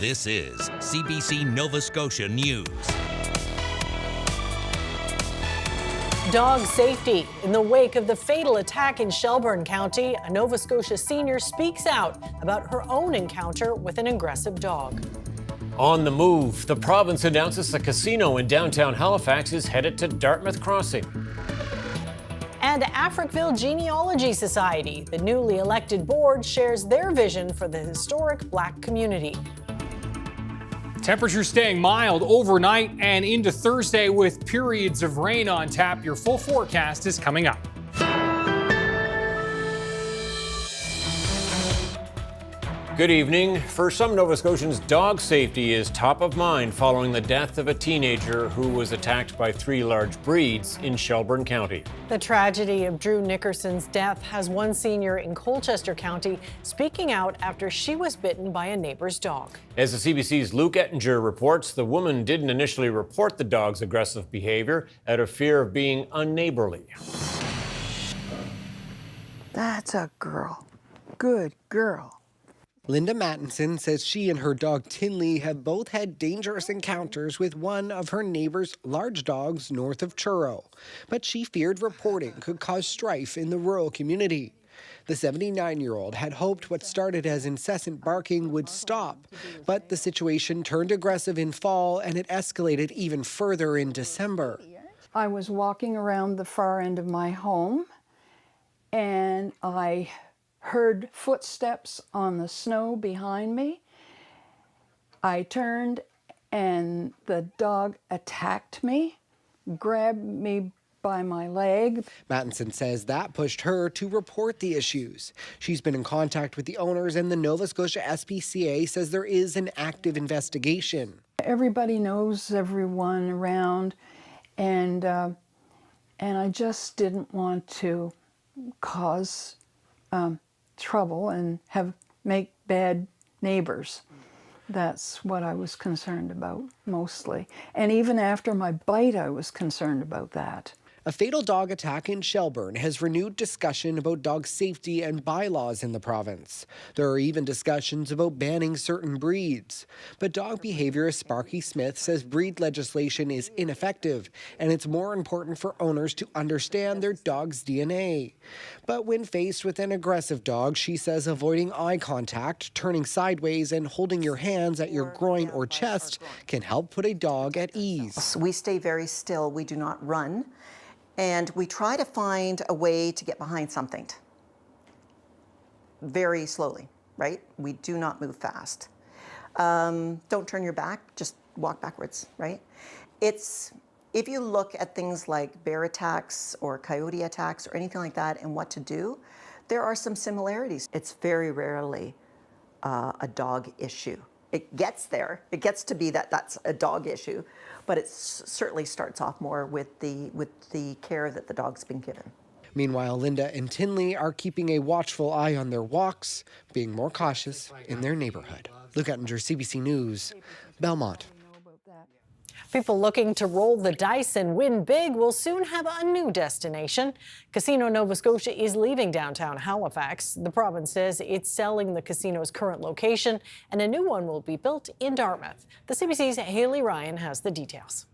This is CBC Nova Scotia News. Dog safety. In the wake of the fatal attack in Shelburne County, a Nova Scotia senior speaks out about her own encounter with an aggressive dog. On the move, the province announces a casino in downtown Halifax is headed to Dartmouth Crossing. And Africville Genealogy Society, the newly elected board, shares their vision for the historic Black community. Temperatures staying mild overnight and into Thursday with periods of rain on tap. Your full forecast is coming up. Good evening. For some Nova Scotians, dog safety is top of mind following the death of a teenager who was attacked by 3 large breeds in Shelburne County. The tragedy of Drew Nickerson's death has one senior in Colchester County speaking out after she was bitten by a neighbor's dog. As the CBC's Luke Ettinger reports, the woman didn't initially report the dog's aggressive behavior out of fear of being unneighborly. That's a girl. Good girl. Linda Mattinson says she and her dog Tinley have both had dangerous encounters with one of her neighbor's large dogs north of Truro, but she feared reporting could cause strife in the rural community. The 79-year-old had hoped what started as incessant barking would stop, but the situation turned aggressive in fall and it escalated even further in December. I was walking around the far end of my home and I heard footsteps on the snow behind me. I turned and the dog attacked me, grabbed me by my leg. Mattinson says that pushed her to report the issues. She's been in contact with the owners and the Nova Scotia SPCA says there is an active investigation. Everybody knows everyone around and I just didn't want to cause trouble and make bad neighbors. That's what I was concerned about mostly. And even after my bite, I was concerned about that. A fatal dog attack in Shelburne has renewed discussion about dog safety and bylaws in the province. There are even discussions about banning certain breeds. But dog behaviorist Sparky Smith says breed legislation is ineffective, and it's more important for owners to understand their dog's DNA. But when faced with an aggressive dog, she says avoiding eye contact, turning sideways, and holding your hands at your groin or chest can help put a dog at ease. We stay very still. We do not run. And we try to find a way to get behind something very slowly, right? We do not move fast. Don't turn your back, just walk backwards, right? If you look at things like bear attacks or coyote attacks or anything like that and what to do, there are some similarities. It's very rarely a dog issue. It gets there. It gets to be that's a dog issue, but it certainly starts off more with the care that the dog's been given. Meanwhile, Linda and Tinley are keeping a watchful eye on their walks, being more cautious in their neighborhood. Luke Ettinger, CBC News, Belmont. People looking to roll the dice and win big will soon have a new destination. Casino Nova Scotia is leaving downtown Halifax. The province says it's selling the casino's current location and a new one will be built in Dartmouth. The CBC's Haley Ryan has the details.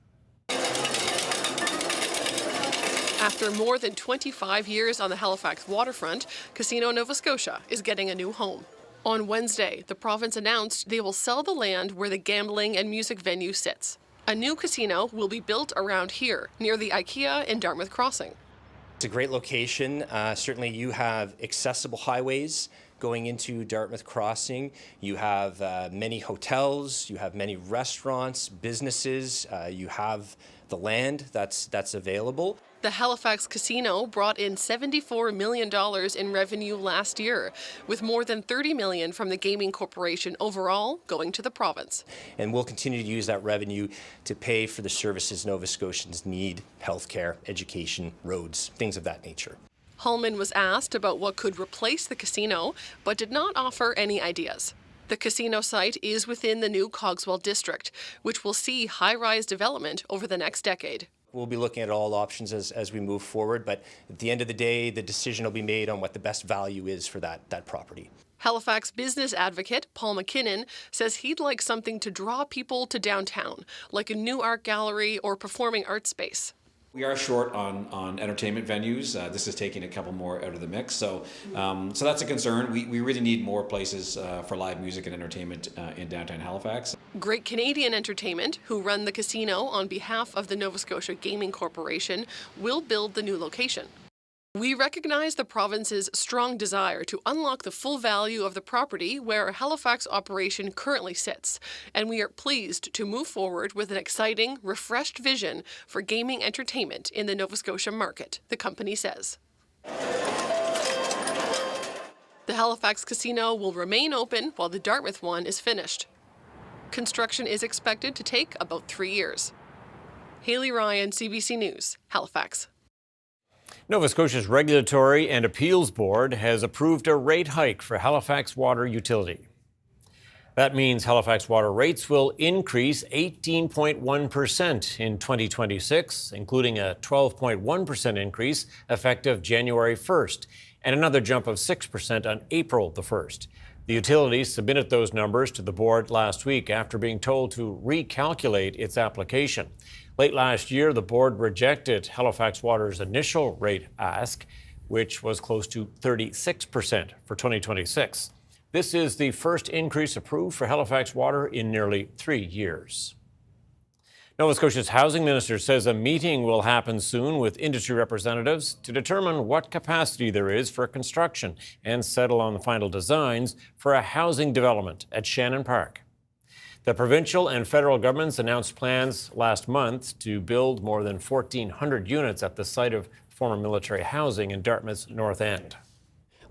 After more than 25 years on the Halifax waterfront, Casino Nova Scotia is getting a new home. On Wednesday, the province announced they will sell the land where the gambling and music venue sits. A new casino will be built around here, near the IKEA in Dartmouth Crossing. It's a great location. Certainly you have accessible highways going into Dartmouth Crossing. You have many hotels, you have many restaurants, businesses, you have the land that's available. The Halifax Casino brought in $74 million in revenue last year, with more than $30 million from the Gaming Corporation overall going to the province. And we'll continue to use that revenue to pay for the services Nova Scotians need: healthcare, education, roads, things of that nature. Hullman was asked about what could replace the casino, but did not offer any ideas. The casino site is within the new Cogswell district, which will see high-rise development over the next decade. We'll be looking at all options as we move forward, but at the end of the day, the decision will be made on what the best value is for that property. Halifax business advocate Paul McKinnon says he'd like something to draw people to downtown, like a new art gallery or performing arts space. We are short on entertainment venues. This is taking a couple more out of the mix, so that's a concern. We really need more places for live music and entertainment in downtown Halifax. Great Canadian Entertainment, who run the casino on behalf of the Nova Scotia Gaming Corporation, will build the new location. We recognize the province's strong desire to unlock the full value of the property where Halifax operation currently sits, and we are pleased to move forward with an exciting, refreshed vision for gaming entertainment in the Nova Scotia market, the company says. The Halifax Casino will remain open while the Dartmouth one is finished. Construction is expected to take about 3 years. Haley Ryan, CBC News, Halifax. Nova Scotia's Regulatory and Appeals Board has approved a rate hike for Halifax Water Utility. That means Halifax Water rates will increase 18.1% in 2026, including a 12.1% increase effective January 1st, and another jump of 6% on April the 1st. The utility submitted those numbers to the board last week after being told to recalculate its application. Late last year, the board rejected Halifax Water's initial rate ask, which was close to 36% for 2026. This is the first increase approved for Halifax Water in nearly 3 years. Nova Scotia's housing minister says a meeting will happen soon with industry representatives to determine what capacity there is for construction and settle on the final designs for a housing development at Shannon Park. The provincial and federal governments announced plans last month to build more than 1,400 units at the site of former military housing in Dartmouth's North End.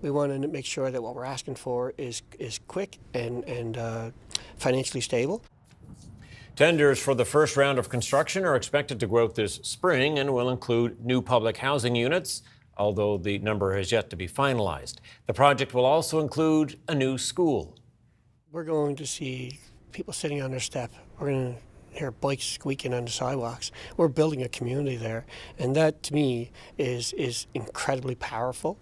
We want to make sure that what we're asking for is quick and financially stable. Tenders for the first round of construction are expected to go out this spring and will include new public housing units, although the number has yet to be finalized. The project will also include a new school. We're going to see people sitting on their step. We're going to hear bikes squeaking on the sidewalks. We're building a community there, and that to me is incredibly powerful.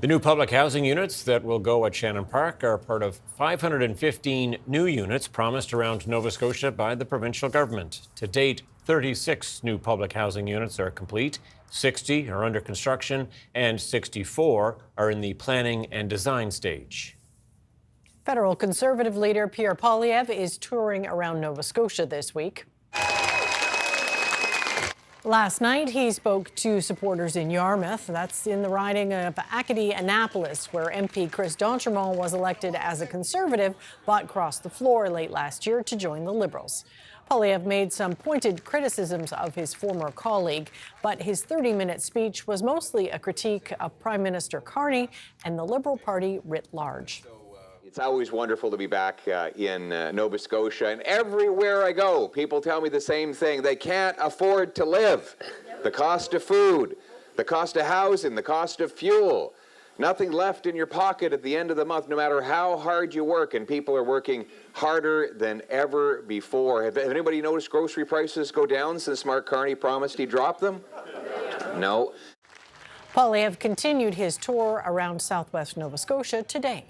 The new public housing units that will go at Shannon Park are part of 515 new units promised around Nova Scotia by the provincial government. To date, 36 new public housing units are complete, 60 are under construction, and 64 are in the planning and design stage. Federal Conservative leader Pierre Poilievre is touring around Nova Scotia this week. Last night, he spoke to supporters in Yarmouth. That's in the riding of Acadie-Annapolis, where MP Chris d'Entremont was elected as a Conservative, but crossed the floor late last year to join the Liberals. Poilievre made some pointed criticisms of his former colleague, but his 30-minute speech was mostly a critique of Prime Minister Carney and the Liberal Party writ large. It's always wonderful to be back in Nova Scotia, and everywhere I go, people tell me the same thing. They can't afford to live. The cost of food, the cost of housing, the cost of fuel. Nothing left in your pocket at the end of the month, no matter how hard you work, and people are working harder than ever before. Have anybody noticed grocery prices go down since Mark Carney promised he'd drop them? No. Poilievre continued his tour around southwest Nova Scotia today.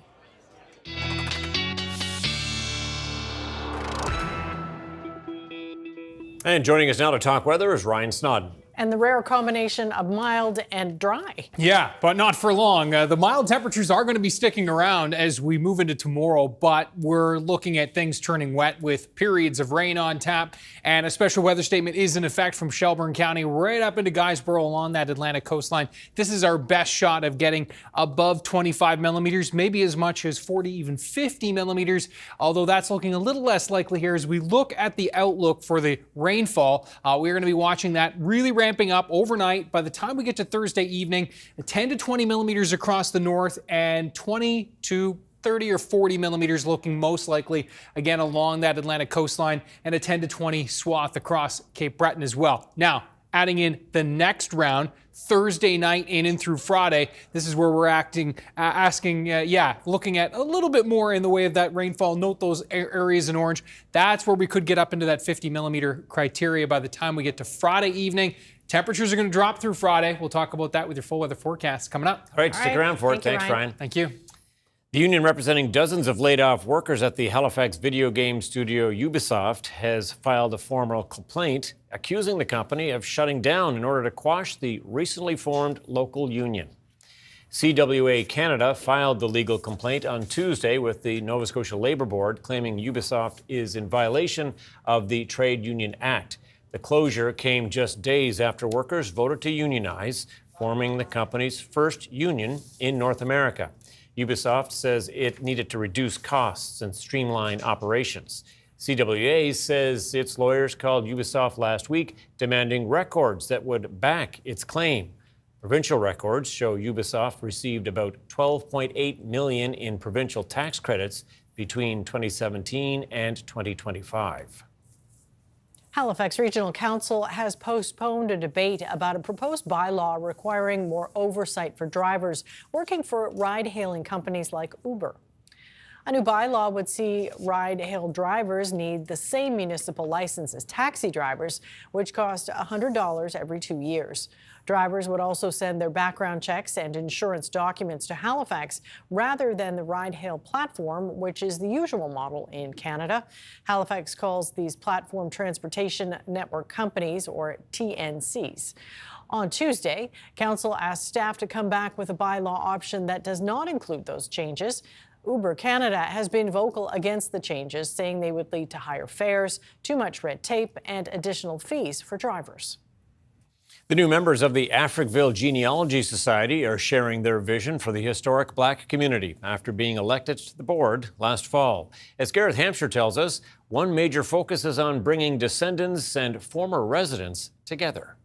And joining us now to talk weather is Ryan Snodden. And the rare combination of mild and dry. Yeah, but not for long. The mild temperatures are going to be sticking around as we move into tomorrow, but we're looking at things turning wet with periods of rain on tap, and a special weather statement is in effect from Shelburne County right up into Guysborough along that Atlantic coastline. This is our best shot of getting above 25 millimeters, maybe as much as 40, even 50 millimeters, although that's looking a little less likely here as we look at the outlook for the rainfall. We're going to be watching that really ramping up overnight. By the time we get to Thursday evening, 10 to 20 millimeters across the north and 20 to 30 or 40 millimeters looking most likely again along that Atlantic coastline, and a 10 to 20 swath across Cape Breton as well. Now, adding in the next round, Thursday night in through Friday. This is where we're looking at a little bit more in the way of that rainfall. Note those areas in orange. That's where we could get up into that 50 millimeter criteria by the time we get to Friday evening. Temperatures are going to drop through Friday. We'll talk about that with your full weather forecast coming up. All right, stick around for it. Thanks, Ryan. Thank you. The union representing dozens of laid-off workers at the Halifax video game studio Ubisoft has filed a formal complaint accusing the company of shutting down in order to quash the recently formed local union. CWA Canada filed the legal complaint on Tuesday with the Nova Scotia Labour Board, claiming Ubisoft is in violation of the Trade Union Act. The closure came just days after workers voted to unionize, forming the company's first union in North America. Ubisoft says it needed to reduce costs and streamline operations. CWA says its lawyers called Ubisoft last week, demanding records that would back its claim. Provincial records show Ubisoft received about $12.8 million in provincial tax credits between 2017 and 2025. Halifax Regional Council has postponed a debate about a proposed bylaw requiring more oversight for drivers working for ride-hailing companies like Uber. A new bylaw would see ride-hail drivers need the same municipal license as taxi drivers, which cost $100 every 2 years. Drivers would also send their background checks and insurance documents to Halifax rather than the ride-hail platform, which is the usual model in Canada. Halifax calls these platform transportation network companies, or TNCs. On Tuesday, Council asked staff to come back with a bylaw option that does not include those changes. Uber Canada has been vocal against the changes, saying they would lead to higher fares, too much red tape, and additional fees for drivers. The new members of the Africville Genealogy Society are sharing their vision for the historic Black community after being elected to the board last fall. As Gareth Hampshire tells us, one major focus is on bringing descendants and former residents together.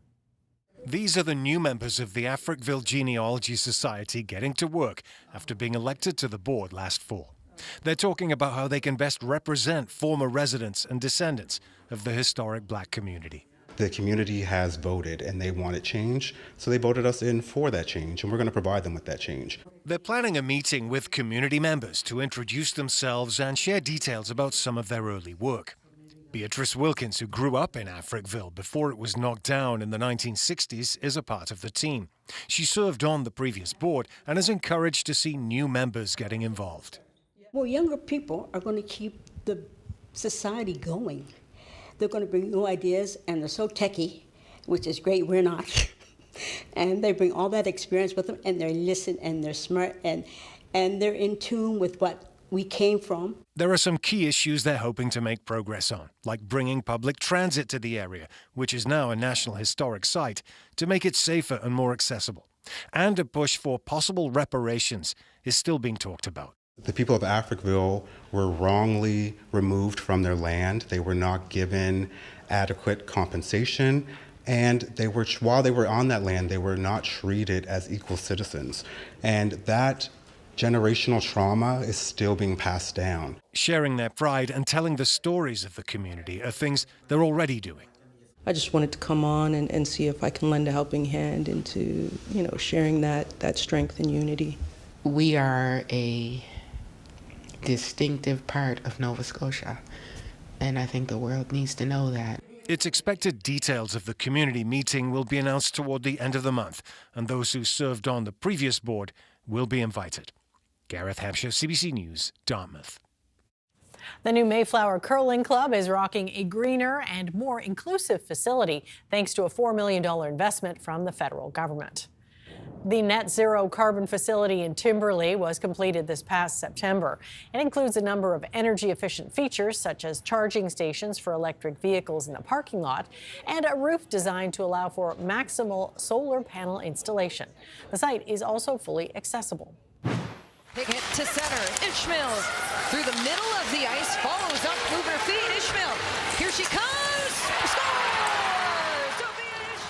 These are the new members of the Africville Genealogy Society getting to work after being elected to the board last fall. They're talking about how they can best represent former residents and descendants of the historic Black community. The community has voted and they wanted change, so they voted us in for that change, and we're going to provide them with that change. They're planning a meeting with community members to introduce themselves and share details about some of their early work. Beatrice Wilkins, who grew up in Africville before it was knocked down in the 1960s, is a part of the team. She served on the previous board and is encouraged to see new members getting involved. Well, younger people are going to keep the society going. They're going to bring new ideas, and they're so techie, which is great, we're not. And they bring all that experience with them, and they listen, and they're smart, and they're in tune with what we came from. There are some key issues they're hoping to make progress on, like bringing public transit to the area, which is now a National Historic Site, to make it safer and more accessible. And a push for possible reparations is still being talked about. The people of Africville were wrongly removed from their land. They were not given adequate compensation, and while they were on that land, they were not treated as equal citizens. And that generational trauma is still being passed down. Sharing their pride and telling the stories of the community are things they're already doing. I just wanted to come on and see if I can lend a helping hand into, sharing that strength and unity. We are a distinctive part of Nova Scotia, and I think the world needs to know that. It's expected details of the community meeting will be announced toward the end of the month, and those who served on the previous board will be invited. Gareth Hampshire, CBC News, Dartmouth. The new Mayflower Curling Club is rocking a greener and more inclusive facility thanks to a $4 million investment from the federal government. The net zero carbon facility in Timberley was completed this past September. It includes a number of energy efficient features such as charging stations for electric vehicles in the parking lot and a roof designed to allow for maximal solar panel installation. The site is also fully accessible. Big hit to center. Ishmael through the middle of the ice, follows up, move her feet. Ishmael, here she comes. Scores!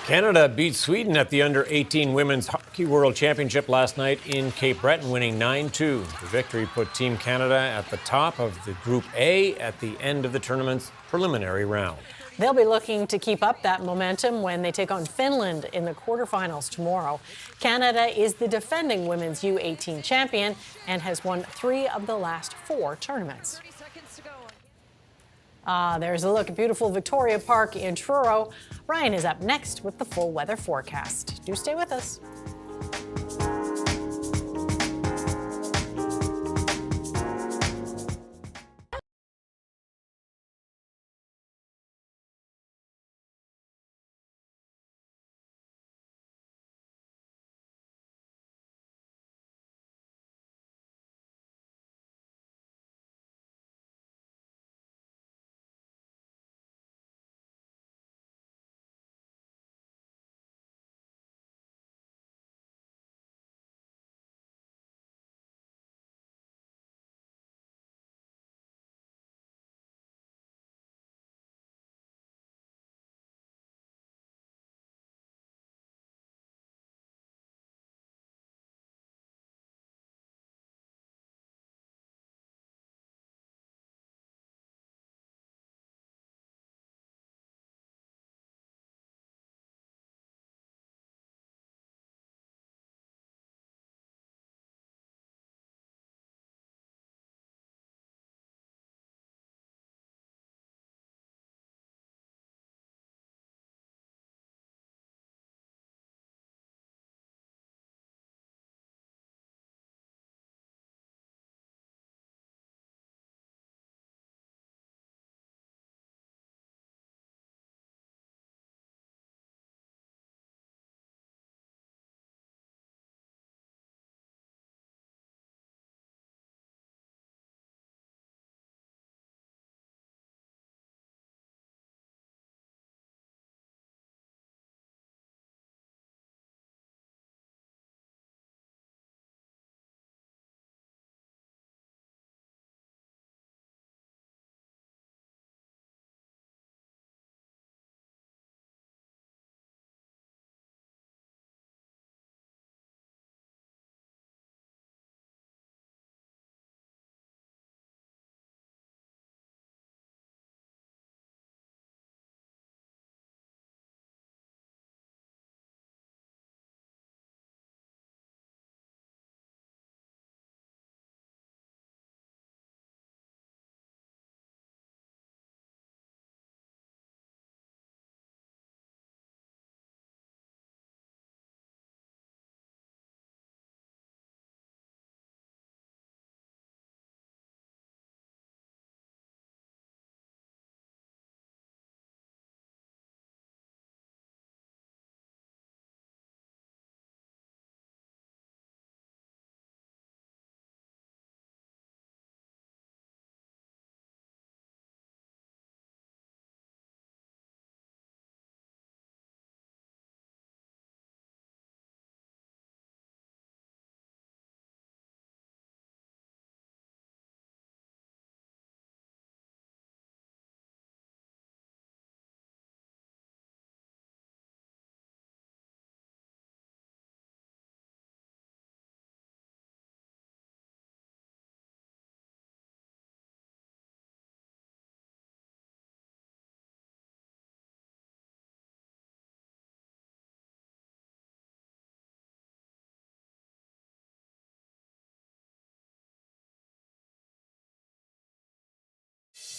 Canada beat Sweden at the Under-18 Women's Hockey World Championship last night in Cape Breton, winning 9-2. The victory put Team Canada at the top of the Group A at the end of the tournament's preliminary round. They'll be looking to keep up that momentum when they take on Finland in the quarterfinals tomorrow. Canada is the defending women's U18 champion and has won 3 of the last 4 tournaments. There's a look at beautiful Victoria Park in Truro. Ryan is up next with the full weather forecast. Do stay with us.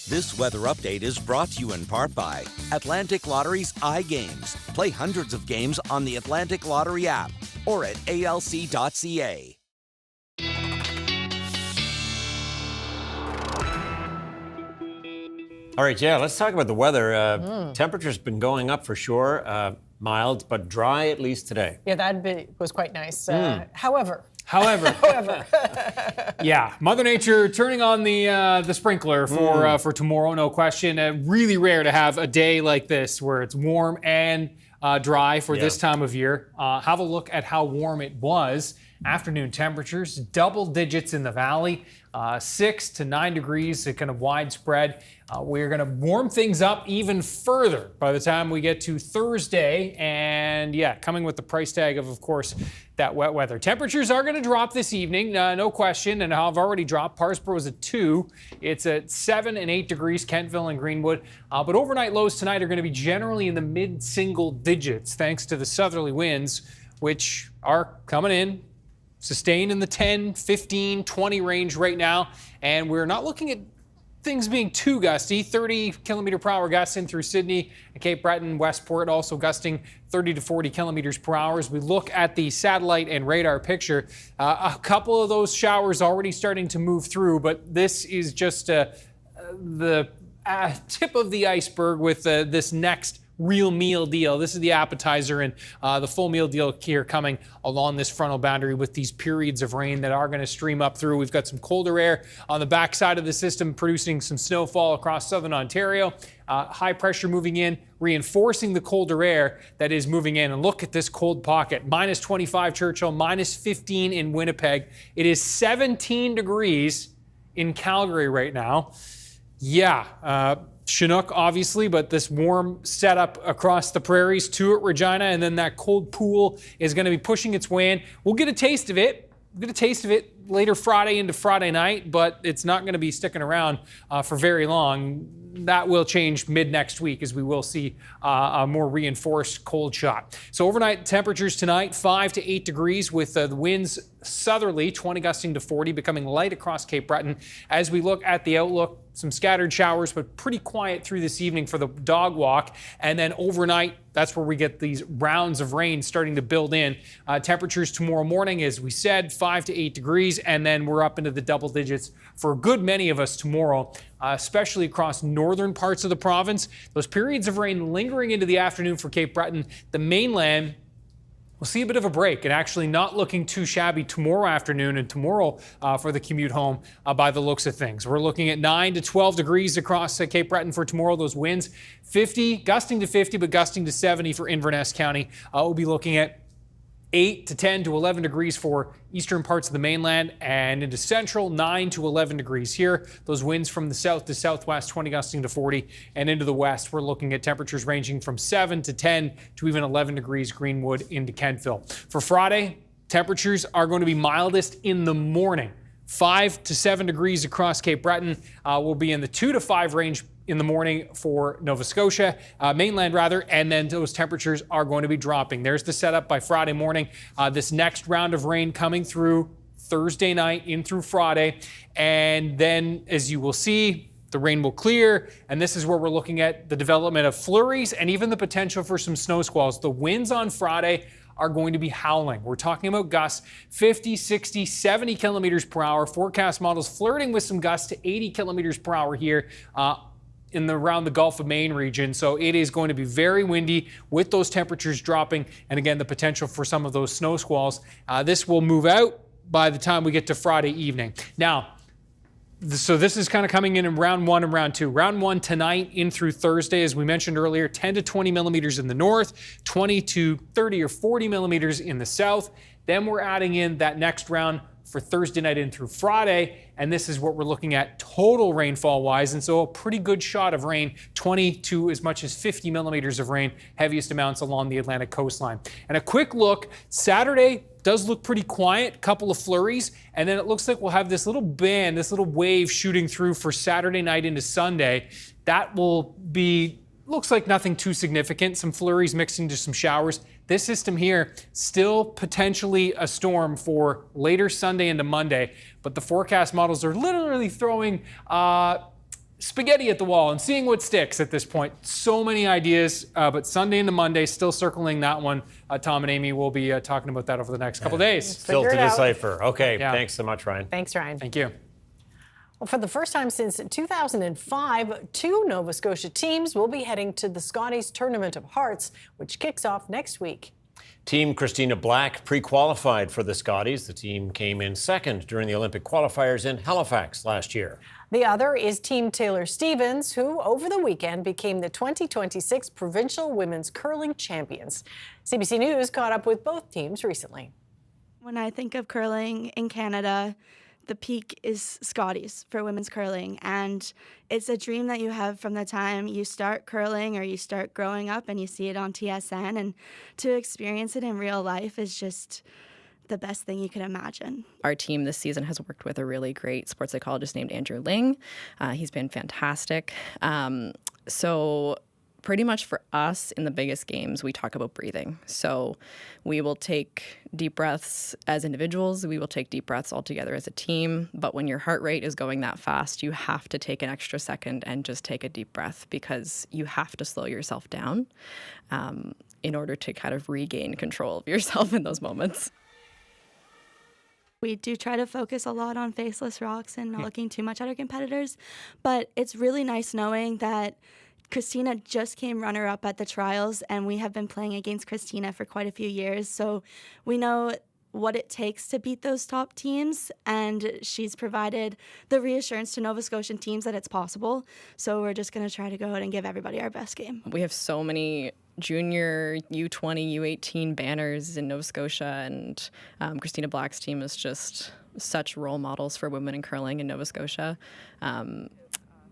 This weather update is brought to you in part by Atlantic Lottery's iGames. Play hundreds of games on the Atlantic Lottery app or at alc.ca. All right, yeah, let's talk about the weather. Temperature's been going up for sure. Mild, but dry at least today. Yeah, that was quite nice. However, yeah, Mother Nature turning on the sprinkler for tomorrow, no question. Really rare to have a day like this where it's warm and dry for this time of year. Have a look at how warm it was. Afternoon temperatures, double digits in the valley. 6 to 9 degrees, kind of widespread. We're going to warm things up even further by the time we get to Thursday. And yeah, coming with the price tag of course, that wet weather. Temperatures are going to drop this evening, no question, and have already dropped. Parrsboro is at 2. It's at 7 and 8 degrees, Kentville and Greenwood. But overnight lows tonight are going to be generally in the mid-single digits, thanks to the southerly winds, which are coming in, sustained in the 10, 15, 20 range right now. And we're not looking at things being too gusty. 30 kilometer per hour gusts in through Sydney and Cape Breton, Westport, also gusting 30 to 40 kilometers per hour. As we look at the satellite and radar picture, a couple of those showers already starting to move through, but this is just the tip of the iceberg with this next real meal deal. This is the appetizer, and the full meal deal here coming along this frontal boundary with these periods of rain that are going to stream up through. We've got some colder air on the backside of the system producing some snowfall across southern Ontario. High pressure moving in, reinforcing the colder air that is moving in. And look at this cold pocket. Minus 25 Churchill, minus 15 in Winnipeg. It is 17 degrees in Calgary right now. Yeah, Chinook, obviously, but this warm setup across the prairies to at Regina, and then that cold pool is going to be pushing its way in. We'll get a taste of it. We'll get a taste of it later Friday into Friday night, but it's not going to be sticking around for very long. That will change mid next week as we will see a more reinforced cold shot. So overnight temperatures tonight, 5 to 8 degrees with the winds southerly, 20 gusting to 40, becoming light across Cape Breton. As we look at the outlook, some scattered showers, but pretty quiet through this evening for the dog walk. And then overnight, that's where we get these rounds of rain starting to build in. Temperatures tomorrow morning, as we said, 5 to 8 degrees, and then we're up into the double digits for a good many of us tomorrow, especially across northern parts of the province. Those periods of rain lingering into the afternoon for Cape Breton. The mainland, we'll see a bit of a break, and actually not looking too shabby tomorrow afternoon and tomorrow for the commute home by the looks of things. We're looking at 9 to 12 degrees across Cape Breton for tomorrow. Those winds 50, gusting to 50, but gusting to 70 for Inverness County. We'll be looking at 8 to 10 to 11 degrees for eastern parts of the mainland, and into central, 9 to 11 degrees here. Those winds from the south to southwest, 20 gusting to 40, and into the west, we're looking at temperatures ranging from 7 to 10 to even 11 degrees Greenwood into Kentville. For Friday, temperatures are going to be mildest in the morning. 5 to 7 degrees across Cape Breton. Will be in the 2 to 5 range in the morning for Nova Scotia, mainland rather, and then those temperatures are going to be dropping. There's the setup by Friday morning. This next round of rain coming through Thursday night in through Friday, and then as you will see, the rain will clear, and this is where we're looking at the development of flurries and even the potential for some snow squalls. The winds on Friday are going to be howling. We're talking about gusts 50, 60, 70 kilometers per hour. Forecast models flirting with some gusts to 80 kilometers per hour here around the Gulf of Maine region. So it is going to be very windy with those temperatures dropping, and again, the potential for some of those snow squalls. This will move out by the time we get to Friday evening. Now, so this is kind of coming in round 1 and round 2. Round 1 tonight in through Thursday, as we mentioned earlier, 10 to 20 millimeters in the north, 20 to 30 or 40 millimeters in the south. Then we're adding in that next round for Thursday night in through Friday, and this is what we're looking at total rainfall wise, and so a pretty good shot of rain, 20 to as much as 50 millimeters of rain, heaviest amounts along the Atlantic coastline. And a quick look, Saturday does look pretty quiet, couple of flurries, and then it looks like we'll have this little band, this little wave shooting through for Saturday night into Sunday. That will be, looks like nothing too significant, some flurries mixed into some showers. This system here, still potentially a storm for later Sunday into Monday, but the forecast models are literally throwing spaghetti at the wall and seeing what sticks at this point. So many ideas, but Sunday into Monday, still circling that one. Tom and Amy will be talking about that over the next couple days. Still to decipher. Okay, yeah. Thanks so much, Ryan. Thanks, Ryan. Thank you. Well, for the first time since 2005, 2 Nova Scotia teams will be heading to the Scotties Tournament of Hearts, which kicks off next week. Team Christina Black pre-qualified for the Scotties. The team came in second during the Olympic qualifiers in Halifax last year. The other is Team Taylor Stevens, who over the weekend became the 2026 Provincial Women's Curling Champions. CBC News caught up with both teams recently. When I think of curling in Canada, the peak is Scotties for women's curling, and it's a dream that you have from the time you start curling or you start growing up and you see it on TSN, and to experience it in real life is just the best thing you could imagine. Our team this season has worked with a really great sports psychologist named Andrew Ling. He's been fantastic. So pretty much for us in the biggest games, we talk about breathing. So we will take deep breaths as individuals. We will take deep breaths all together as a team. But when your heart rate is going that fast, you have to take an extra second and just take a deep breath, because you have to slow yourself down in order to kind of regain control of yourself in those moments. We do try to focus a lot on faceless rocks and not looking too much at our competitors, but it's really nice knowing that Christina just came runner-up at the trials, and we have been playing against Christina for quite a few years, so we know what it takes to beat those top teams, and she's provided the reassurance to Nova Scotian teams that it's possible, so we're just going to try to go out and give everybody our best game. We have so many junior U20, U18 banners in Nova Scotia, and Christina Black's team is just such role models for women in curling in Nova Scotia.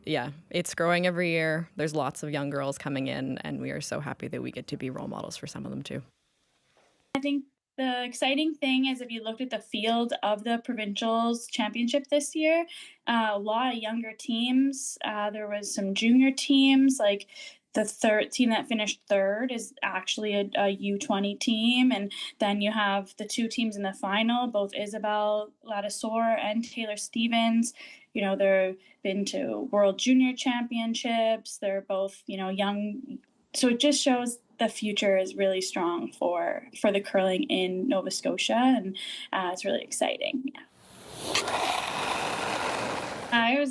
Yeah, it's growing every year. There's lots of young girls coming in, and we are so happy that we get to be role models for some of them too. I think the exciting thing is, if you looked at the field of the Provincials Championship this year, a lot of younger teams. There was some junior teams, like the third team that finished third is actually a U20 team. And then you have the two teams in the final, both Isabel Ladisor and Taylor Stevens. You know, they've been to World Junior Championships. They're both, you know, young. So it just shows the future is really strong for the curling in Nova Scotia, and it's really exciting. Yeah.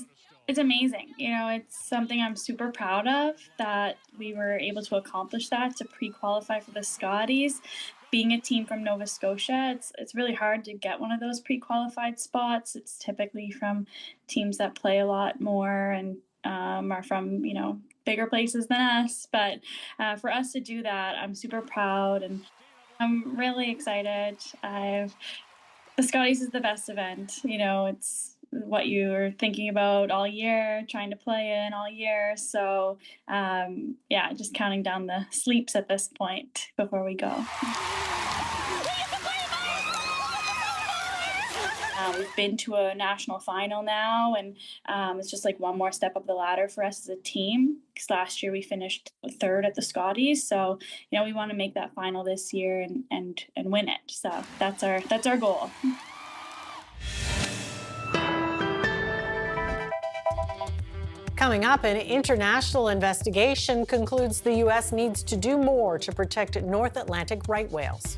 It's amazing. You know, it's something I'm super proud of, that we were able to accomplish that, to pre-qualify for the Scotties. Being a team from Nova Scotia, it's really hard to get one of those pre-qualified spots. It's typically from teams that play a lot more and are from, you know, bigger places than us. But for us to do that, I'm super proud, and I'm really excited. The Scotties is the best event. You know, it's what you're thinking about all year, trying to play in all year. So yeah, just counting down the sleeps at this point before we go. We've been to a national final now, and it's just like one more step up the ladder for us as a team. Because last year we finished third at the Scotties, so you know we want to make that final this year and win it. So that's our goal. Coming up, an international investigation concludes the U.S. needs to do more to protect North Atlantic right whales.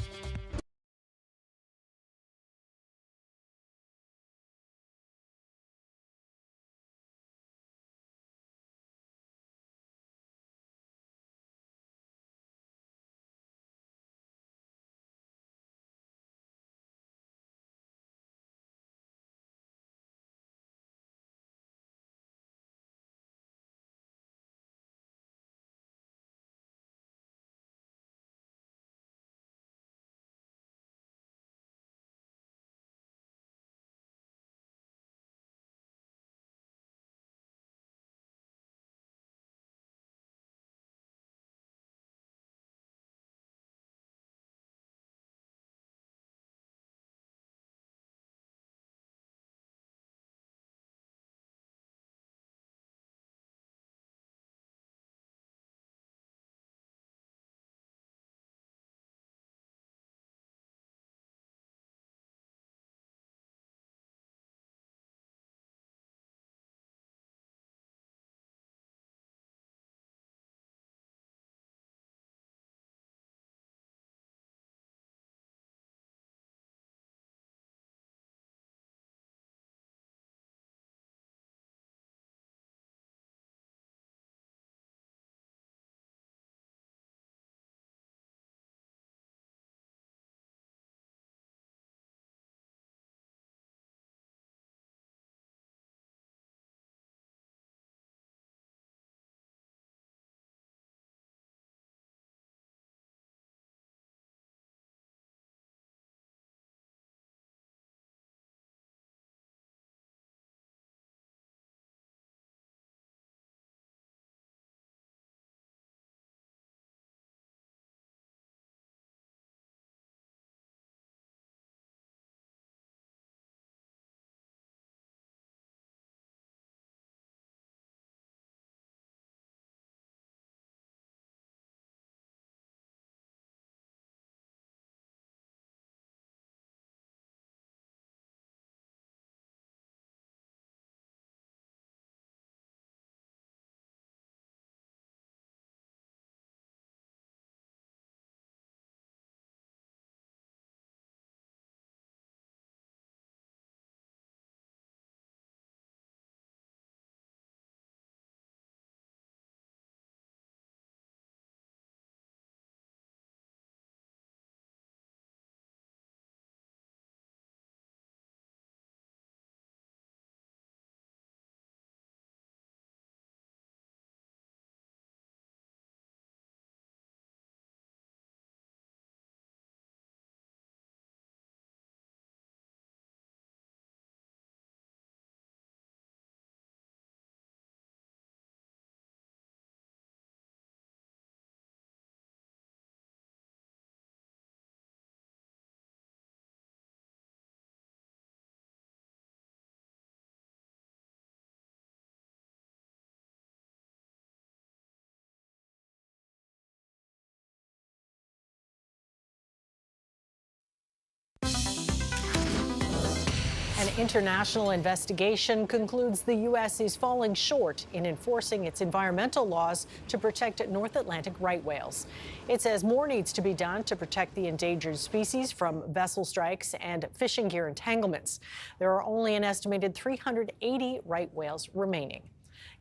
international investigation concludes the U.S. is falling short in enforcing its environmental laws to protect North Atlantic right whales. It says more needs to be done to protect the endangered species from vessel strikes and fishing gear entanglements. There are only an estimated 380 right whales remaining.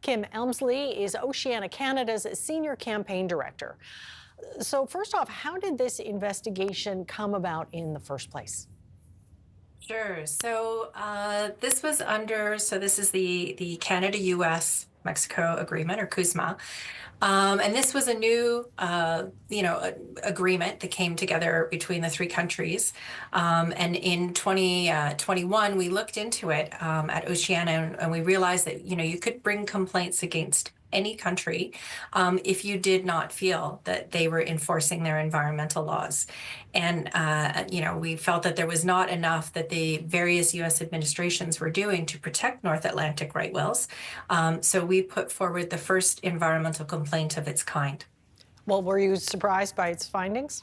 Kim Elmsley is Oceana Canada's senior campaign director. So first off, how did this investigation come about in the first place? Sure. So this was this is the Canada-U.S.-Mexico Agreement, or CUSMA. And this was a new, agreement that came together between the three countries. And in 2021, we looked into it at Oceana, and we realized that, you could bring complaints against any country if you did not feel that they were enforcing their environmental laws. And, we felt that there was not enough that the various U.S. administrations were doing to protect North Atlantic right whales. So we put forward the first environmental complaint of its kind. Well, were you surprised by its findings?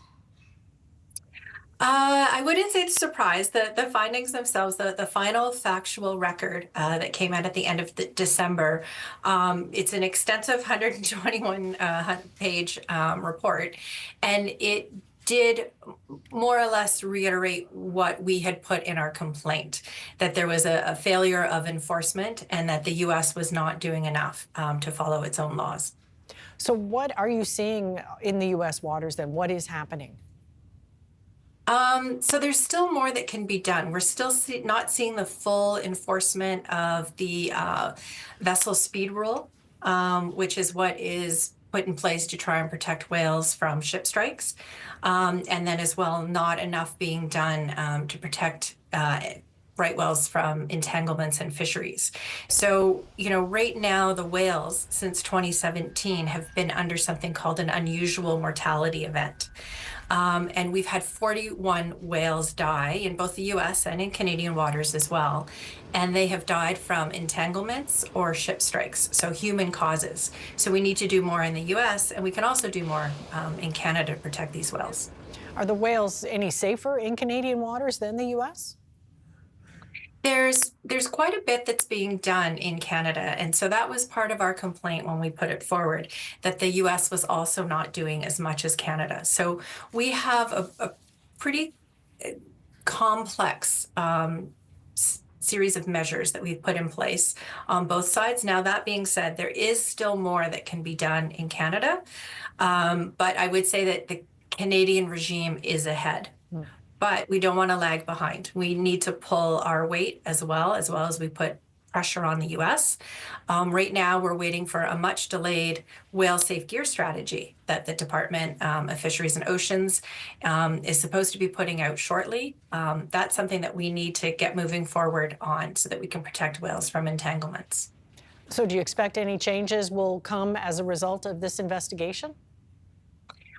I wouldn't say it's surprised. The findings themselves, the final factual record that came out at the end of December, it's an extensive 121-page report, and it did more or less reiterate what we had put in our complaint, that there was a failure of enforcement and that the U.S. was not doing enough to follow its own laws. So what are you seeing in the U.S. waters then? What is happening? So there's still more that can be done. We're still not seeing the full enforcement of the vessel speed rule, which is what is put in place to try and protect whales from ship strikes. And then as well, not enough being done to protect right whales from entanglements and fisheries. So, right now the whales since 2017 have been under something called an unusual mortality event. And we've had 41 whales die in both the U.S. and in Canadian waters as well. And they have died from entanglements or ship strikes, so human causes. So we need to do more in the U.S., and we can also do more in Canada to protect these whales. Are the whales any safer in Canadian waters than the U.S.? There's quite a bit that's being done in Canada, and so that was part of our complaint when we put it forward, that the U.S. was also not doing as much as Canada. So we have a pretty complex series of measures that we've put in place on both sides. Now, that being said, there is still more that can be done in Canada, but I would say that the Canadian regime is ahead. But we don't want to lag behind. We need to pull our weight as well as we put pressure on the U.S. Right now, we're waiting for a much delayed whale safe gear strategy that the Department of Fisheries and Oceans is supposed to be putting out shortly. That's something that we need to get moving forward on so that we can protect whales from entanglements. So do you expect any changes will come as a result of this investigation?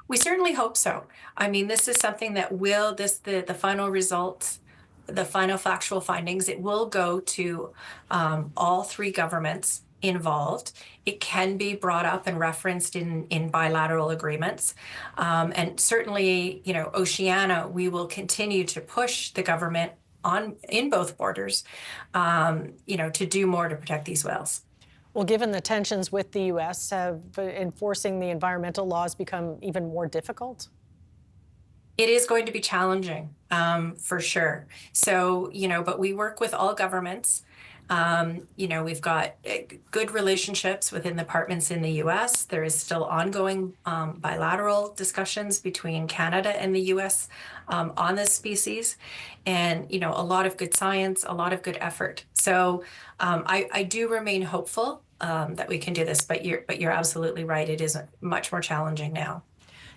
We certainly hope so. I mean, this is something that the final results, the final factual findings, it will go to all three governments involved. It can be brought up and referenced in bilateral agreements. And certainly, Oceana, we will continue to push the government in both borders, to do more to protect these whales. Well, given the tensions with the U.S., have enforcing the environmental laws become even more difficult? It is going to be challenging, for sure. So, but we work with all governments. We've got good relationships within departments in the U.S. There is still ongoing bilateral discussions between Canada and the U.S. On this species, and a lot of good science, a lot of good effort. So I do remain hopeful that we can do this, but you're absolutely right. It is much more challenging now.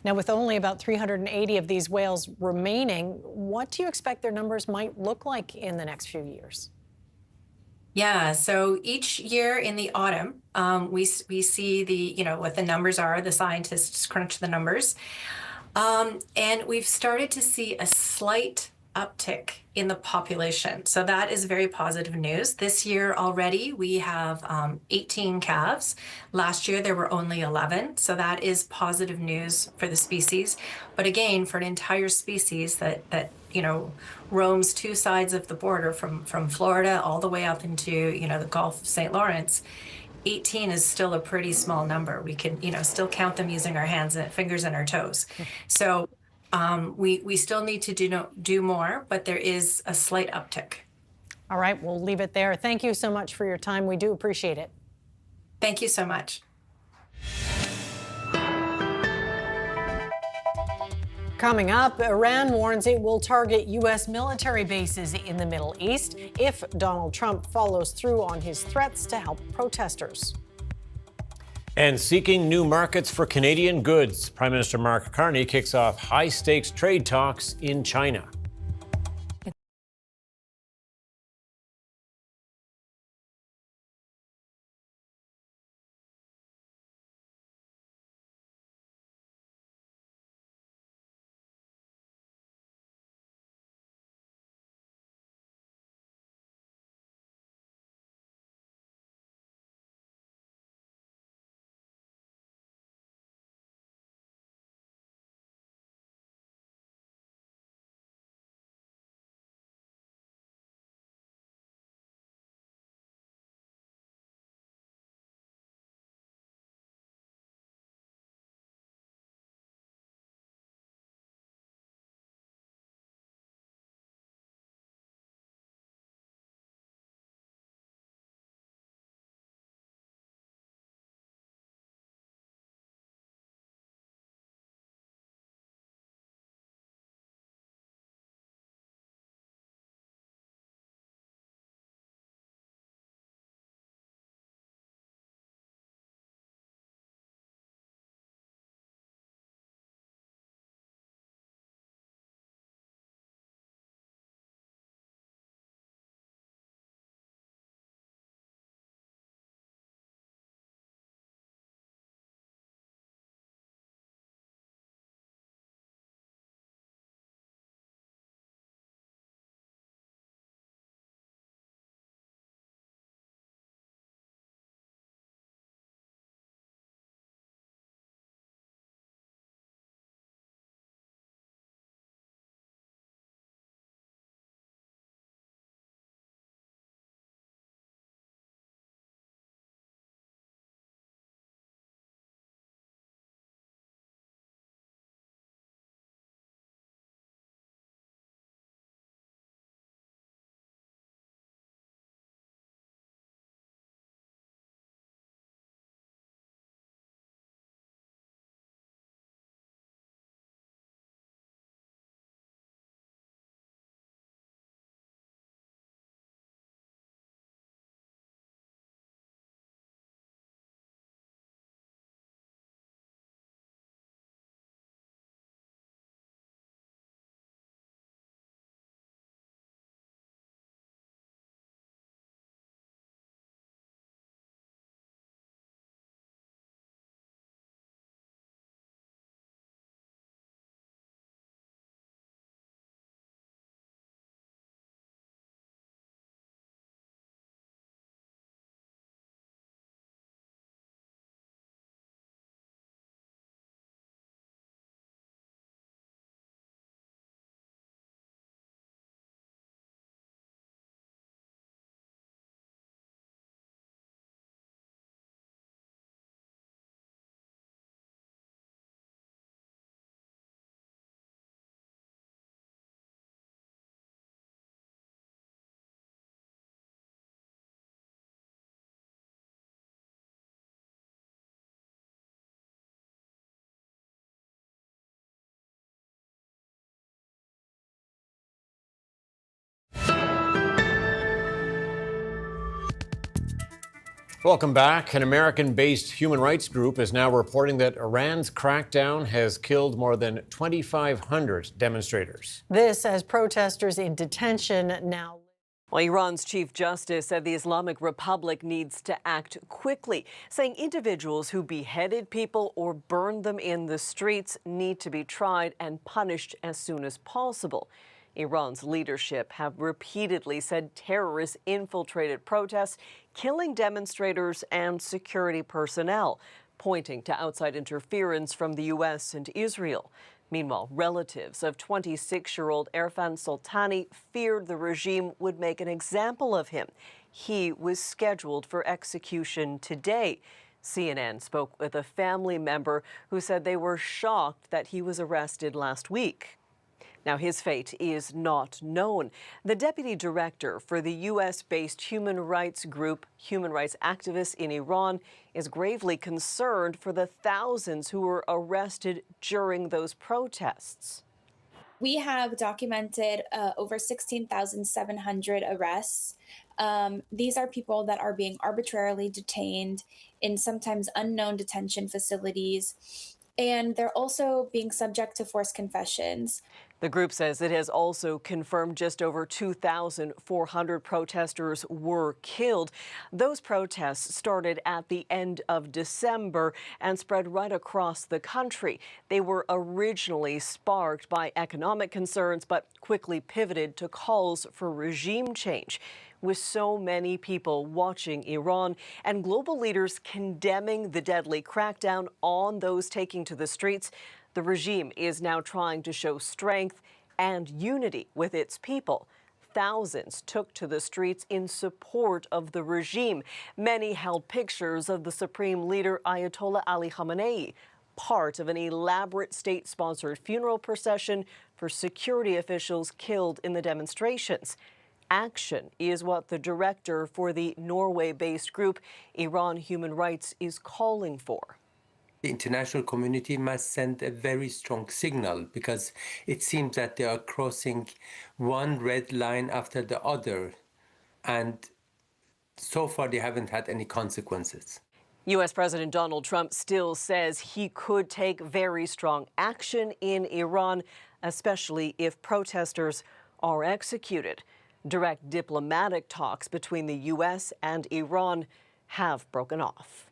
Now, with only about 380 of these whales remaining, what do you expect their numbers might look like in the next few years? Yeah, so each year in the autumn, we see what the numbers are. The scientists crunch the numbers. And we've started to see a slight uptick in the population. So that is very positive news. This year already, we have 18 calves. Last year, there were only 11. So that is positive news for the species. But again, for an entire species that roams two sides of the border from Florida all the way up into, the Gulf of St. Lawrence, 18 is still a pretty small number. We can, still count them using our hands and fingers and our toes. So we still need to do more, but there is a slight uptick. All right, we'll leave it there. Thank you so much for your time. We do appreciate it. Thank you so much. Coming up, Iran warns it will target U.S. military bases in the Middle East if Donald Trump follows through on his threats to help protesters. And seeking new markets for Canadian goods, Prime Minister Mark Carney kicks off high-stakes trade talks in China. Welcome back. An American-based human rights group is now reporting that Iran's crackdown has killed more than 2,500 demonstrators. This as protesters in detention now. Well, Iran's Chief Justice said the Islamic Republic needs to act quickly, saying individuals who beheaded people or burned them in the streets need to be tried and punished as soon as possible. Iran's leadership have repeatedly said terrorists infiltrated protests, killing demonstrators and security personnel, pointing to outside interference from the U.S. and Israel. Meanwhile, relatives of 26-year-old Erfan Soltani feared the regime would make an example of him. He was scheduled for execution today. CNN spoke with a family member who said they were shocked that he was arrested last week. Now, his fate is not known. The deputy director for the U.S.-based human rights group Human Rights Activists in Iran is gravely concerned for the thousands who were arrested during those protests. We have documented over 16,700 arrests. These are people that are being arbitrarily detained in sometimes unknown detention facilities, and they're also being subject to forced confessions. The group says it has also confirmed just over 2,400 protesters were killed. Those protests started at the end of December and spread right across the country. They were originally sparked by economic concerns, but quickly pivoted to calls for regime change. With so many people watching Iran and global leaders condemning the deadly crackdown on those taking to the streets, the regime is now trying to show strength and unity with its people. Thousands took to the streets in support of the regime. Many held pictures of the supreme leader Ayatollah Ali Khamenei, part of an elaborate state-sponsored funeral procession for security officials killed in the demonstrations. Action is what the director for the Norway-based group Iran Human Rights is calling for. The international community must send a very strong signal, because it seems that they are crossing one red line after the other, and so far they haven't had any consequences. U.S. President Donald Trump still says he could take very strong action in Iran, especially if protesters are executed. Direct diplomatic talks between the U.S. and Iran have broken off.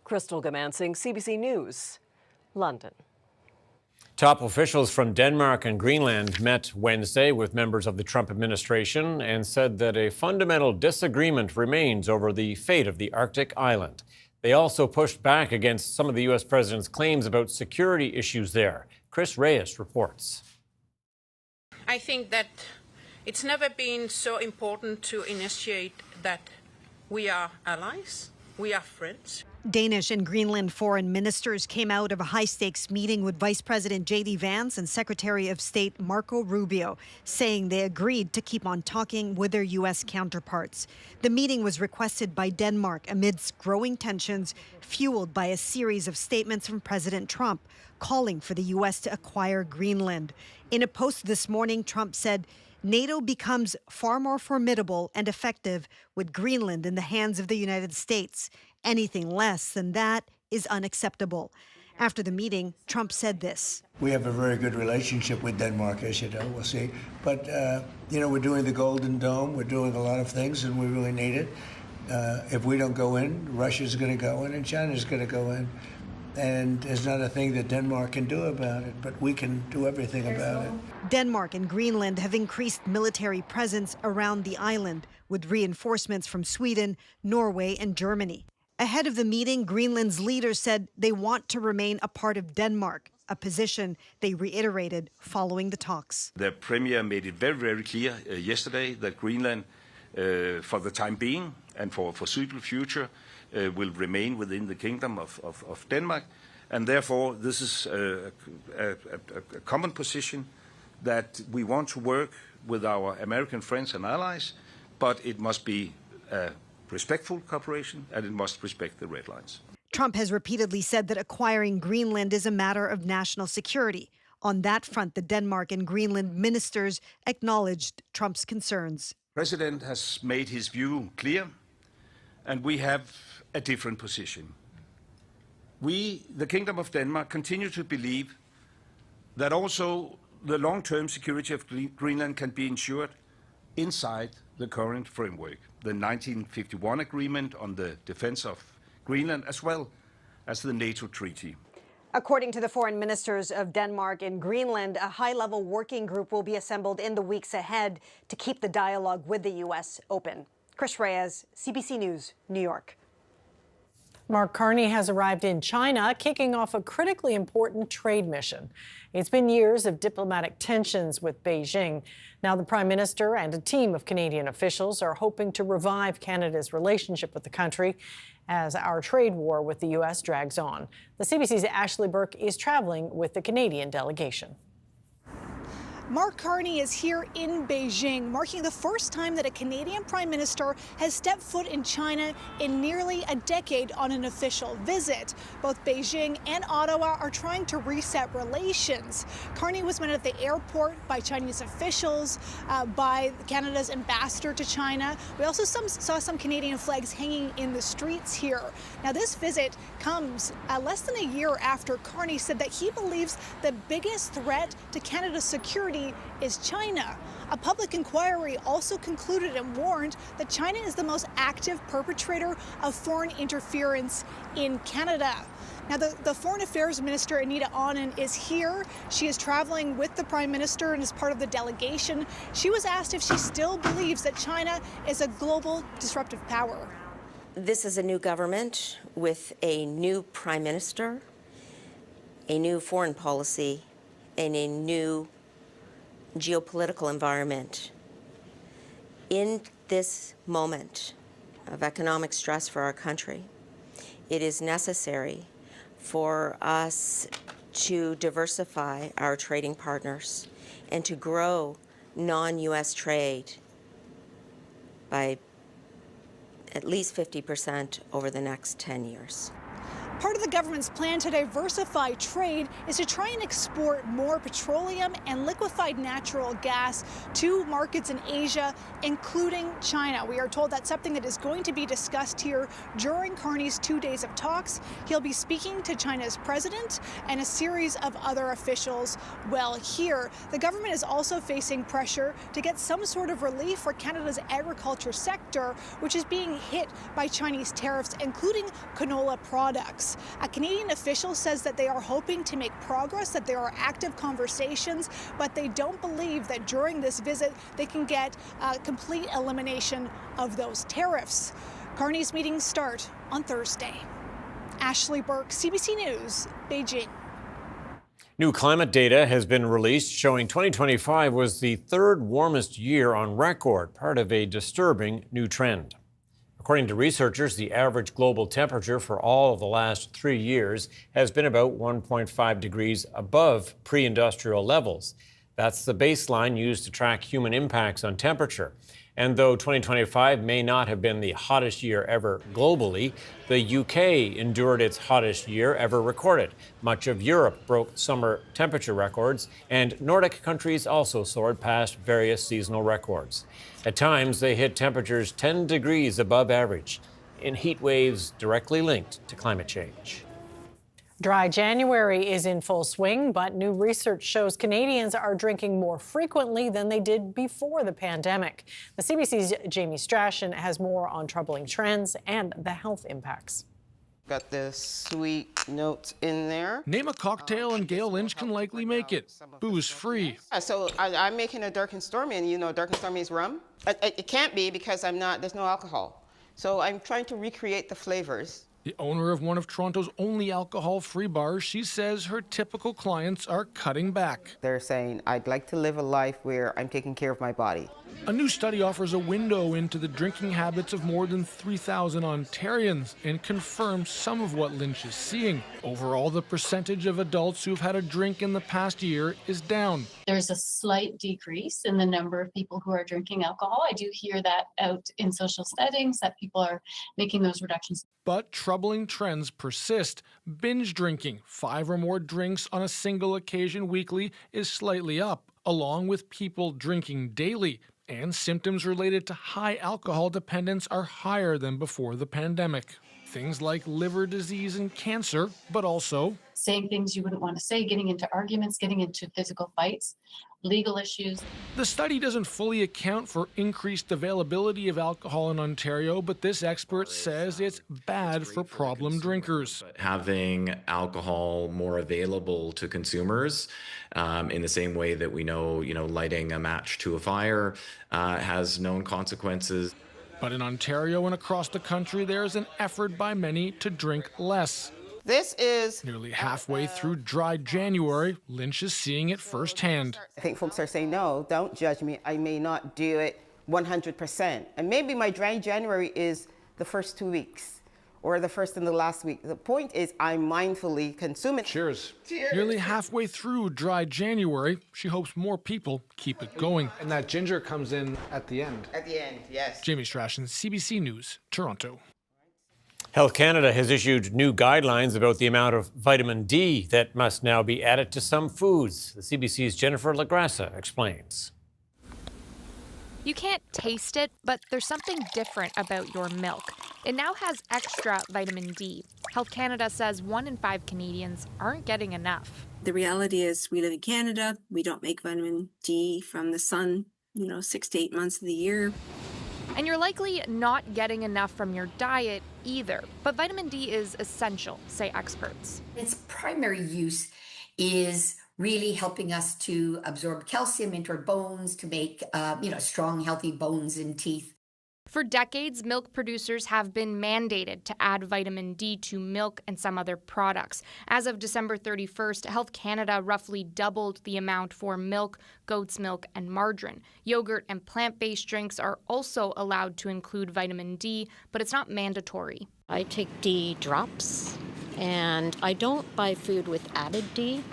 Crystal Gamansing, CBC News, London. Top officials from Denmark and Greenland met Wednesday with members of the Trump administration and said that a fundamental disagreement remains over the fate of the Arctic island. They also pushed back against some of the U.S. president's claims about security issues there. Chris Reyes reports. I think that it's never been so important to initiate that we are allies, we are friends. Danish and Greenland foreign ministers came out of a high-stakes meeting with Vice President J.D. Vance and Secretary of State Marco Rubio, saying they agreed to keep on talking with their U.S. counterparts. The meeting was requested by Denmark amidst growing tensions, fueled by a series of statements from President Trump calling for the U.S. to acquire Greenland. In a post this morning, Trump said, NATO becomes far more formidable and effective with Greenland in the hands of the United States. Anything less than that is unacceptable. After the meeting, Trump said this. We have a very good relationship with Denmark, as you know, we'll see. But, we're doing the Golden Dome, we're doing a lot of things, and we really need it. If we don't go in, Russia's going to go in and China's going to go in. And there's not a thing that Denmark can do about it, but we can do everything about it. Denmark and Greenland have increased military presence around the island, with reinforcements from Sweden, Norway, and Germany. Ahead of the meeting, Greenland's leaders said they want to remain a part of Denmark, a position they reiterated following the talks. The Premier made it very, very clear yesterday that Greenland, for the time being and for foreseeable future, will remain within the Kingdom of Denmark. And therefore, this is a common position that we want to work with our American friends and allies, but it must be respectful cooperation, and it must respect the red lines. Trump has repeatedly said that acquiring Greenland is a matter of national security. On that front, the Denmark and Greenland ministers acknowledged Trump's concerns. The President has made his view clear, and we have a different position. We, the Kingdom of Denmark, continue to believe that also the long-term security of Greenland can be ensured inside the current framework, the 1951 agreement on the defense of Greenland, as well as the NATO treaty. According to the foreign ministers of Denmark and Greenland, a high-level working group will be assembled in the weeks ahead to keep the dialogue with the U.S. open. Chris Reyes, CBC News, New York. Mark Carney has arrived in China, kicking off a critically important trade mission. It's been years of diplomatic tensions with Beijing. Now the Prime Minister and a team of Canadian officials are hoping to revive Canada's relationship with the country as our trade war with the U.S. drags on. The CBC's Ashley Burke is traveling with the Canadian delegation. Mark Carney is here in Beijing, marking the first time that a Canadian Prime Minister has stepped foot in China in nearly a decade on an official visit. Both Beijing and Ottawa are trying to reset relations. Carney was met at the airport by Chinese officials, by Canada's ambassador to China. We also saw some Canadian flags hanging in the streets here. Now, this visit comes less than a year after Carney said that he believes the biggest threat to Canada's security is China. A public inquiry also concluded and warned that China is the most active perpetrator of foreign interference in Canada. Now, the Foreign Affairs Minister, Anita Anand, is here. She is traveling with the Prime Minister and is part of the delegation. She was asked if she still believes that China is a global disruptive power. This is a new government with a new Prime Minister, a new foreign policy, and a new geopolitical environment. In this moment of economic stress for our country, it is necessary for us to diversify our trading partners and to grow non-U.S. trade by at least 50% over the next 10 years. Part of the government's plan to diversify trade is to try and export more petroleum and liquefied natural gas to markets in Asia, including China. We are told that's something that is going to be discussed here during Carney's 2 days of talks. He'll be speaking to China's president and a series of other officials while here. The government is also facing pressure to get some sort of relief for Canada's agriculture sector, which is being hit by Chinese tariffs, including canola products. A Canadian official says that they are hoping to make progress, that there are active conversations, but they don't believe that during this visit they can get complete elimination of those tariffs. Carney's meetings start on Thursday. Ashley Burke, CBC News, Beijing. New climate data has been released showing 2025 was the third warmest year on record, part of a disturbing new trend. According to researchers, the average global temperature for all of the last 3 years has been about 1.5 degrees above pre-industrial levels. That's the baseline used to track human impacts on temperature. And though 2025 may not have been the hottest year ever globally, the UK endured its hottest year ever recorded. Much of Europe broke summer temperature records, and Nordic countries also soared past various seasonal records. At times, they hit temperatures 10 degrees above average, in heat waves directly linked to climate change. Dry January is in full swing, but new research shows Canadians are drinking more frequently than they did before the pandemic. The CBC's Jamie Strachan has more on troubling trends and the health impacts. Got the sweet notes in there. Name a cocktail and Gail Lynch can likely make it. Booze free. So I'm making a dark and stormy, and you know dark and stormy is rum? It can't be because there's no alcohol. So I'm trying to recreate the flavors. The owner of one of Toronto's only alcohol-free bars, she says her typical clients are cutting back. They're saying, I'd like to live a life where I'm taking care of my body. A new study offers a window into the drinking habits of more than 3,000 Ontarians and confirms some of what Lynch is seeing. Overall, the percentage of adults who've had a drink in the past year is down. There's a slight decrease in the number of people who are drinking alcohol. I do hear that out in social settings, that people are making those reductions. But troubling trends persist. Binge drinking, 5 or more drinks on a single occasion weekly, is slightly up, along with people drinking daily. And symptoms related to high alcohol dependence are higher than before the pandemic. Things like liver disease and cancer, but also saying things you wouldn't want to say, getting into arguments, getting into physical fights, legal issues. The study doesn't fully account for increased availability of alcohol in Ontario, but this expert says it's bad for problem drinkers. Having alcohol more available to consumers, in the same way that we know, lighting a match to a fire has known consequences. But in Ontario and across the country, there's an effort by many to drink less. This is nearly halfway through dry January. Lynch is seeing it firsthand. I think folks are saying, no, don't judge me. I may not do it 100%. And maybe my dry January is the first 2 weeks or the first and the last week. The point is I'm mindfully consuming. Cheers. Cheers. Nearly halfway through dry January, she hopes more people keep it going. And that ginger comes in at the end. At the end, yes. Jamie Strachan, CBC News, Toronto. Health Canada has issued new guidelines about the amount of vitamin D that must now be added to some foods. The CBC's Jennifer Lagrassa explains. You can't taste it, but there's something different about your milk. It now has extra vitamin D. Health Canada says 1 in 5 Canadians aren't getting enough. The reality is we live in Canada. We don't make vitamin D from the sun, 6 to 8 months of the year. And you're likely not getting enough from your diet either. But vitamin D is essential, say experts. Its primary use is really helping us to absorb calcium into our bones to make, strong, healthy bones and teeth. For decades, milk producers have been mandated to add vitamin D to milk and some other products. As of December 31st, Health Canada roughly doubled the amount for milk, goat's milk, and margarine. Yogurt and plant-based drinks are also allowed to include vitamin D, but it's not mandatory. I take D drops, and I don't buy food with added D,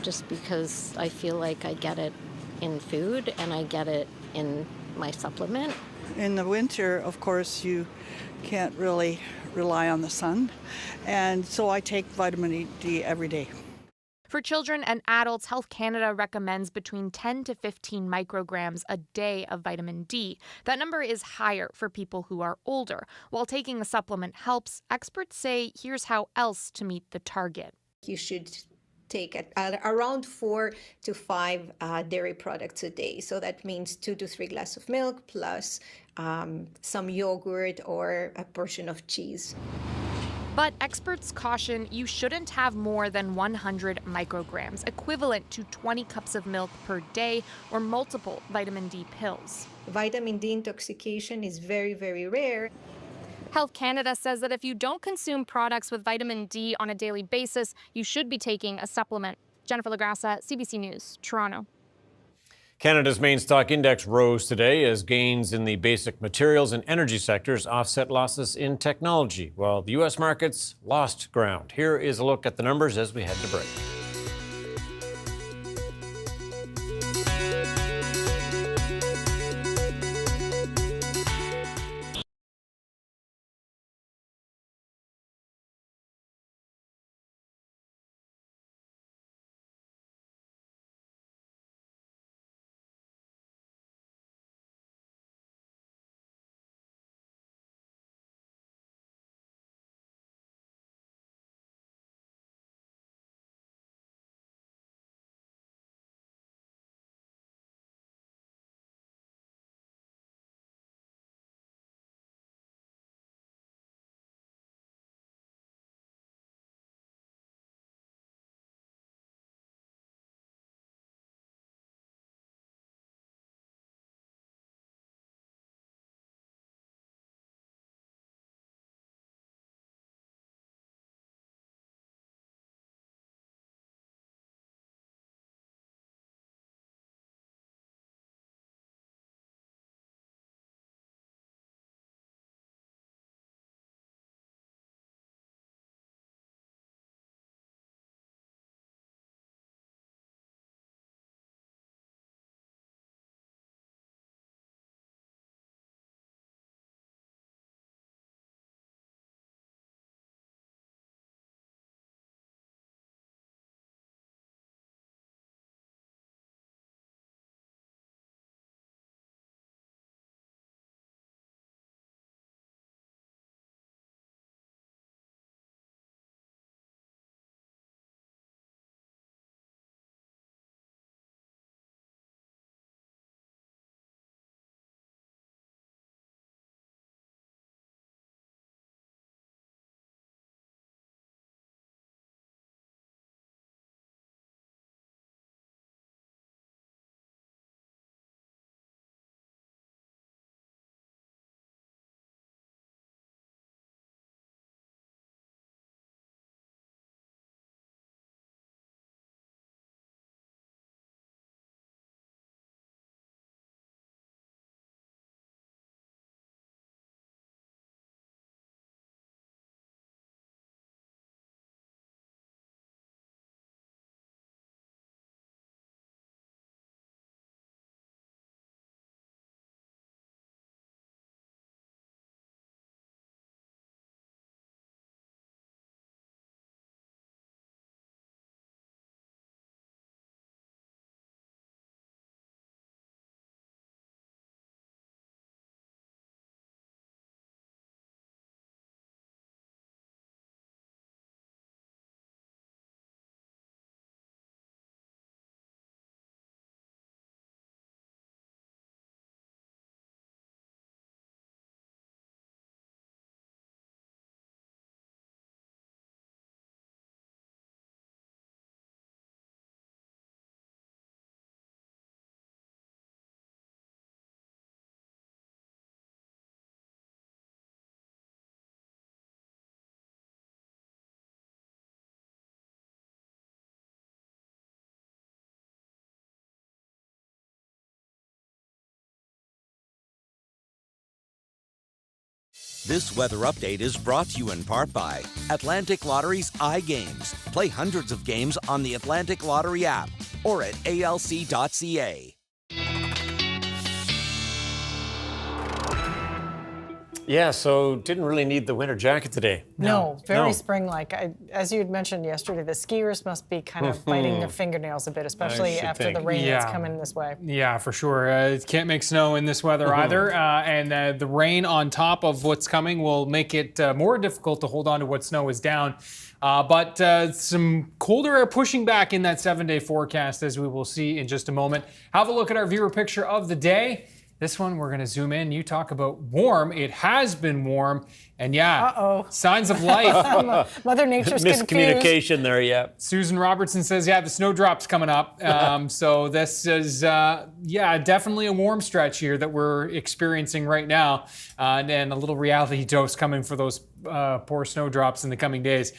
just because I feel like I get it in food and I get it in my supplement. In the winter, of course, you can't really rely on the sun, and so I take vitamin D every day. For children and adults, Health Canada recommends between 10 to 15 micrograms a day of vitamin D. That number is higher for people who are older. While taking a supplement helps, experts say here's how else to meet the target. You should take around 4 to 5 dairy products a day. So that means 2 to 3 glasses of milk plus some yogurt or a portion of cheese. But experts caution you shouldn't have more than 100 micrograms, equivalent to 20 cups of milk per day or multiple vitamin D pills. Vitamin D intoxication is very, very rare. Health Canada says that if you don't consume products with vitamin D on a daily basis, you should be taking a supplement. Jennifer Lagrassa, CBC News, Toronto. Canada's main stock index rose today as gains in the basic materials and energy sectors offset losses in technology, while the U.S. markets lost ground. Here is a look at the numbers as we head to break. This weather update is brought to you in part by Atlantic Lottery's iGames. Play hundreds of games on the Atlantic Lottery app or at alc.ca. Yeah, so didn't really need the winter jacket today. No, very spring-like. As you had mentioned yesterday, the skiers must be kind of biting their fingernails a bit, especially after the rain that's coming this way. Yeah, for sure. It can't make snow in this weather either. And the rain on top of what's coming will make it more difficult to hold on to what snow is down. But some colder air pushing back in that 7-day forecast, as we will see in just a moment. Have a look at our viewer picture of the day. This one, we're going to zoom in. You talk about warm. It has been warm. And signs of life. Mother Nature's miscommunication there, yeah. Susan Robertson says, the snowdrop's coming up. So this is, definitely a warm stretch here that we're experiencing right now. And a little reality dose coming for those poor snowdrops in the coming days.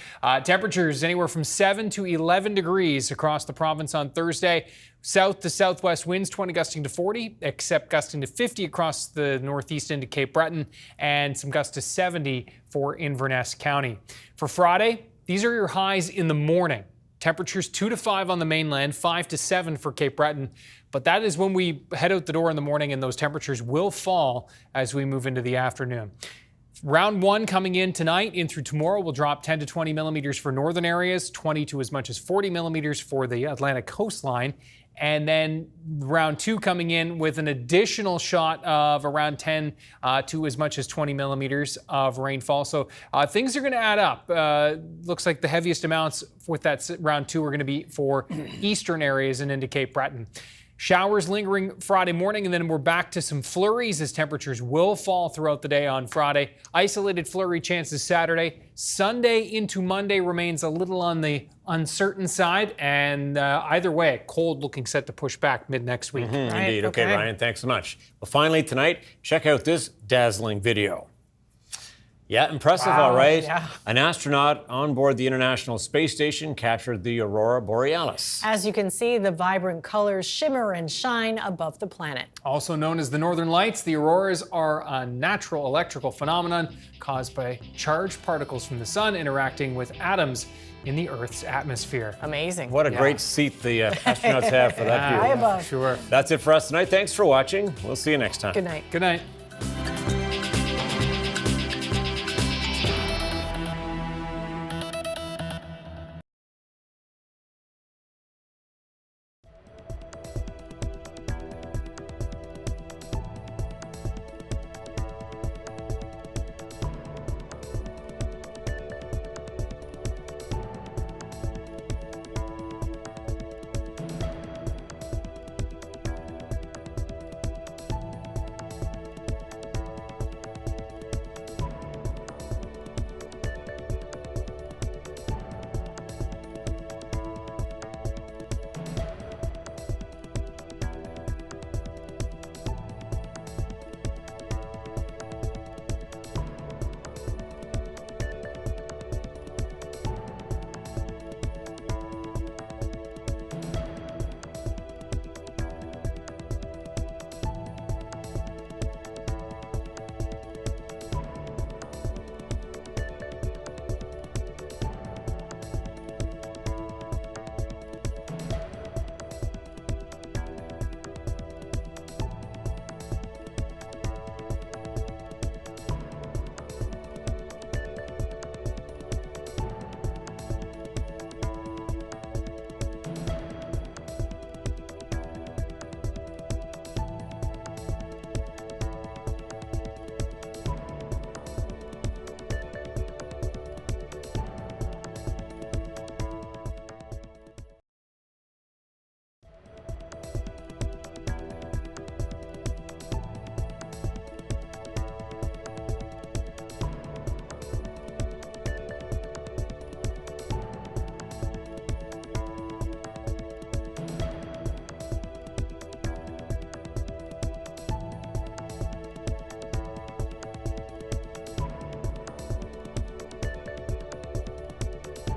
Temperatures anywhere from 7 to 11 degrees across the province on Thursday. South to southwest winds 20 gusting to 40, except gusting to 50 across the northeast into Cape Breton, and some gusts to 70 for Inverness County. For Friday, these are your highs in the morning. Temperatures 2 to 5 on the mainland, 5 to 7 for Cape Breton. But that is when we head out the door in the morning, and those temperatures will fall as we move into the afternoon. Round 1 coming in tonight, in through tomorrow, will drop 10 to 20 millimeters for northern areas, 20 to as much as 40 millimeters for the Atlantic coastline. And then round 2 coming in with an additional shot of around 10 to as much as 20 millimeters of rainfall. So things are going to add up. Looks like the heaviest amounts with that round 2 are going to be for eastern areas and into Cape Breton. Showers lingering Friday morning, and then we're back to some flurries as temperatures will fall throughout the day on Friday. Isolated flurry chances Saturday. Sunday into Monday remains a little on the uncertain side, and either way, cold looking set to push back mid next week. Indeed. Okay, Ryan, thanks so much. Well, finally tonight, check out this dazzling video. Yeah, impressive, all right. Yeah. An astronaut on board the International Space Station captured the aurora borealis. As you can see, the vibrant colors shimmer and shine above the planet. Also known as the Northern Lights, the auroras are a natural electrical phenomenon caused by charged particles from the sun interacting with atoms in the Earth's atmosphere. Amazing. What a great seat the astronauts have for that view. High above. Sure. That's it for us tonight. Thanks for watching. We'll see you next time. Good night. Good night.